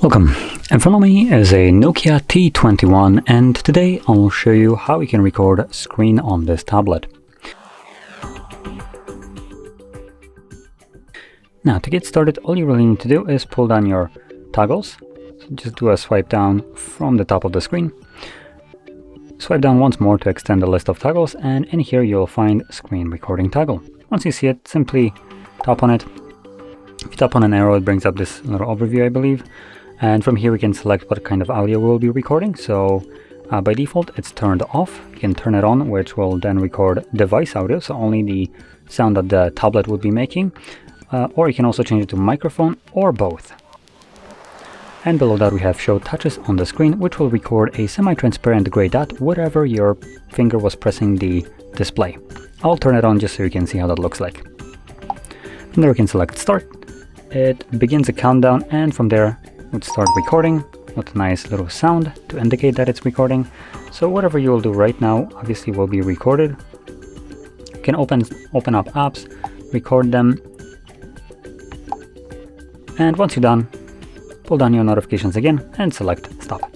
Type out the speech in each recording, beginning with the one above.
Welcome. In front of me is a Nokia T21, and today I'll show you how you can record screen on this tablet. Now, to get started, all you really need to do is pull down your toggles. So just do a swipe down from the top of the screen. Swipe down once more to extend the list of toggles, and in here you'll find screen recording toggle. Once you see it, simply tap on it. If you tap on an arrow, it brings up this little overview, I believe. And from here we can select what kind of audio we'll be recording. So by default it's turned off. You can turn it on, which will then record device audio, so only the sound that the tablet would be making. Or you can also change it to microphone or both. And below that we have show touches on the screen, which will record a semi-transparent gray dot wherever your finger was pressing the display. I'll turn it on just so you can see how that looks like. From there we can select start. It begins a countdown, and from there would start recording with a nice little sound to indicate that it's recording. So whatever you will do right now obviously will be recorded. You can open up apps, record them, and once you're done, pull down your notifications again and select stop.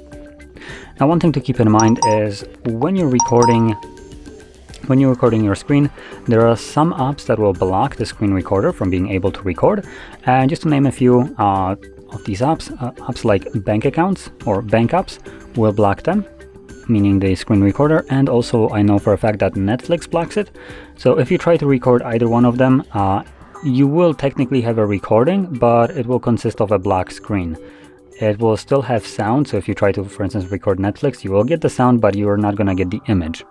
Now, one thing to keep in mind is when you're recording your screen, there are some apps that will block the screen recorder from being able to record. And just to name a few of these apps, apps like bank accounts or bank apps will block them, meaning the screen recorder. And also I know for a fact that Netflix blocks it. So if you try to record either one of them, you will technically have a recording, but it will consist of a black screen. It will still have sound, so if you try to, for instance, record Netflix, you will get the sound, but you are not going to get the image.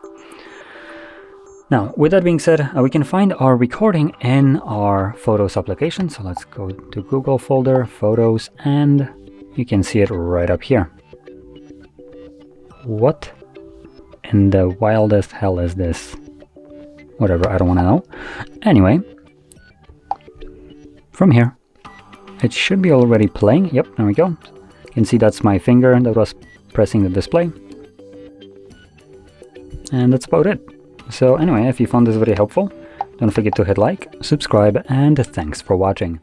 Now, with that being said, we can find our recording in our Photos application. So let's go to Google folder, Photos, and you can see it right up here. What in the wildest hell is this? Whatever, I don't want to know. Anyway, from here, it should be already playing. Yep, there we go. You can see that's my finger that was pressing the display. And that's about it. So anyway, if you found this video helpful, don't forget to hit like, subscribe, and thanks for watching.